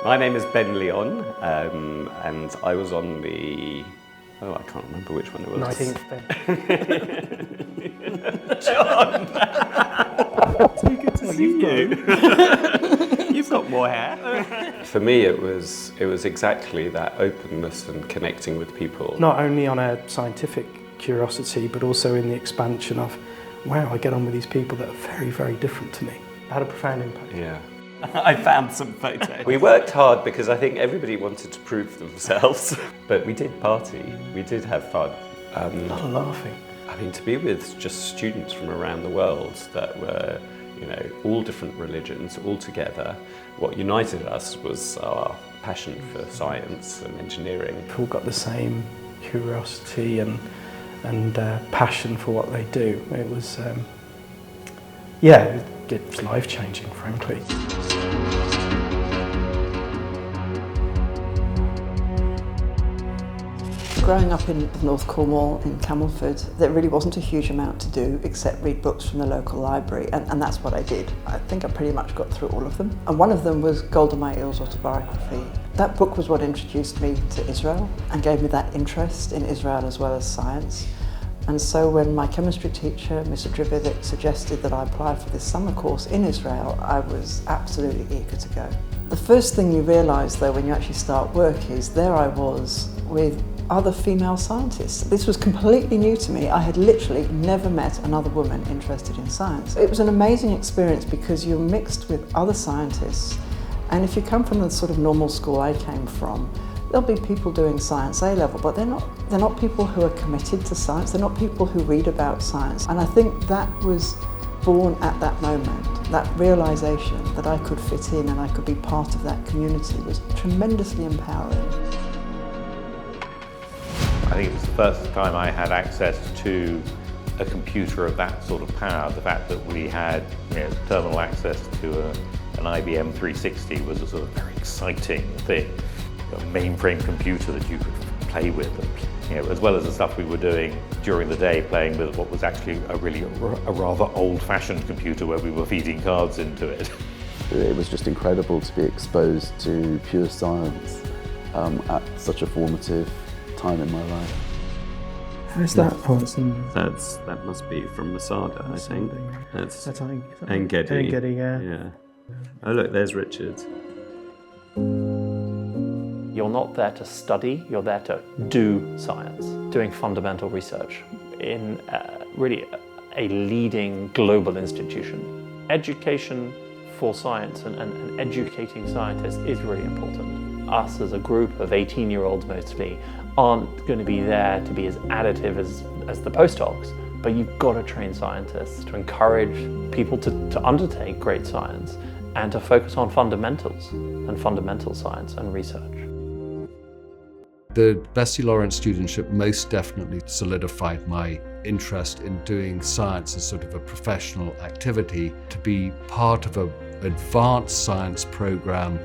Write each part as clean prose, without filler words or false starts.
My name is Ben Leon, and I was on the... Oh, I can't remember which one it was. 19th Ben. John! So good to see you. You've got more hair. For me, it was exactly that openness and connecting with people. Not only on a scientific curiosity, but also in the expansion of, wow, I get on with these people that are very, very different to me. It had a profound impact. Yeah. I found some photos. We worked hard because I think everybody wanted to prove themselves. But we did party, we did have fun. A lot of laughing. I mean, to be with just students from around the world that were, you know, all different religions, all together. What united us was our passion for science and engineering. We've all got the same curiosity and passion for what they do. It was, it's life-changing, frankly. Growing up in North Cornwall, in Camelford, there really wasn't a huge amount to do except read books from the local library, and that's what I did. I think I pretty much got through all of them. And one of them was Golda Meir's autobiography. That book was what introduced me to Israel and gave me that interest in Israel as well as science. And so when my chemistry teacher, Mr. Drividic, suggested that I apply for this summer course in Israel, I was absolutely eager to go. The first thing you realise, though, when you actually start work is there I was with other female scientists. This was completely new to me. I had literally never met another woman interested in science. It was an amazing experience because you're mixed with other scientists, and if you come from the sort of normal school I came from, there'll be people doing science A-level, but they're not people who are committed to science, they're not people who read about science. And I think that was born at that moment. That realisation that I could fit in and I could be part of that community was tremendously empowering. I think it was the first time I had access to a computer of that sort of power. The fact that we had, terminal access to an IBM 360 was a sort of very exciting thing. A mainframe computer that you could play with, and, as well as the stuff we were doing during the day, playing with what was actually a rather old-fashioned computer where we were feeding cards into it. It was just incredible to be exposed to pure science at such a formative time in my life. How's that? Oh, That must be from Masada, I think. That's Engedi. Engedi, yeah. Oh look, there's Richard. You're not there to study, you're there to do science, doing fundamental research in really a leading global institution. Education for science and educating scientists is really important. Us as a group of 18-year-olds mostly aren't going to be there to be as additive as the postdocs, but you've got to train scientists to encourage people to undertake great science and to focus on fundamentals and fundamental science and research. The Bessie Lawrence studentship most definitely solidified my interest in doing science as sort of a professional activity. To be part of an advanced science program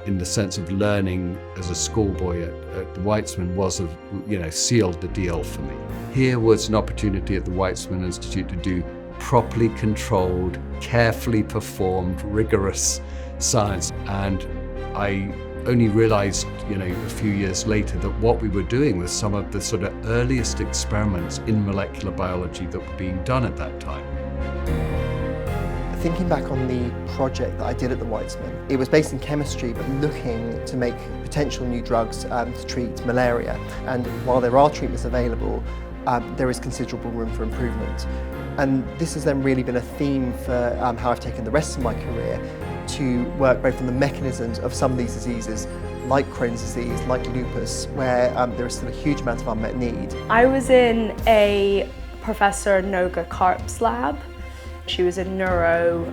in the sense of learning as a schoolboy at the Weizmann sealed the deal for me. Here was an opportunity at the Weizmann Institute to do properly controlled, carefully performed, rigorous science, and I only realized, a few years later that what we were doing was some of the sort of earliest experiments in molecular biology that were being done at that time. Thinking back on the project that I did at the Weizmann, it was based in chemistry but looking to make potential new drugs to treat malaria. And while there are treatments available, there is considerable room for improvement. And this has then really been a theme for how I've taken the rest of my career to work both on the mechanisms of some of these diseases, like Crohn's disease, like lupus, where there is still a huge amount of unmet need. I was in a Professor Noga Karp's lab. She was a neuro,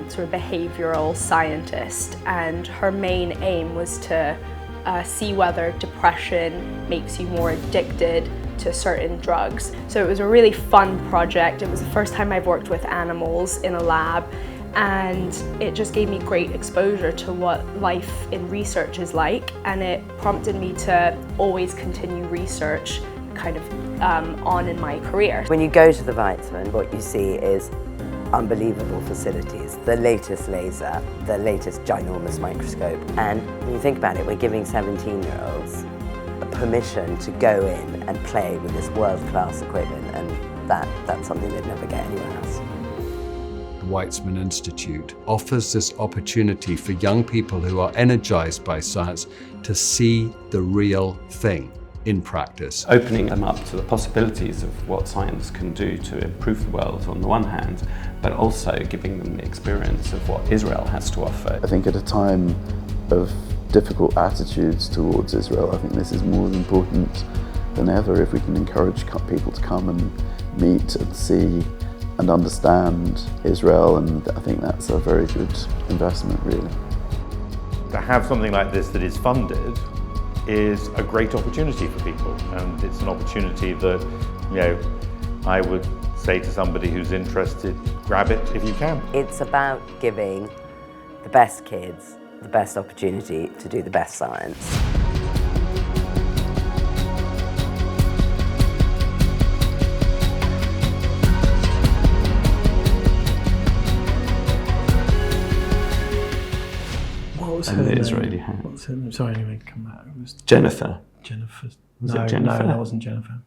sort of behavioural scientist, and her main aim was to see whether depression makes you more addicted to certain drugs. So it was a really fun project. It was the first time I've worked with animals in a lab, and it just gave me great exposure to what life in research is like, and it prompted me to always continue research kind of on in my career. When you go to the Weizmann, what you see is unbelievable facilities, the latest laser, the latest ginormous microscope. And when you think about it, we're giving 17-year-olds permission to go in and play with this world-class equipment, and that's something they'd never get anywhere else. The Weizmann Institute offers this opportunity for young people who are energized by science to see the real thing in practice. Opening them up to the possibilities of what science can do to improve the world on the one hand, but also giving them the experience of what Israel has to offer. I think at a time of difficult attitudes towards Israel, I think this is more important than ever if we can encourage people to come and meet and see and understand Israel, and I think that's a very good investment, really. To have something like this that is funded is a great opportunity for people, and it's an opportunity that, you know, I would say to somebody who's interested, grab it if you can. It's about giving the best kids the best opportunity to do the best science. And the Israeli hand. What's her name? Sorry, anyway, come back. It was Jennifer. Jennifer. Was No, it Jennifer? no, that wasn't Jennifer.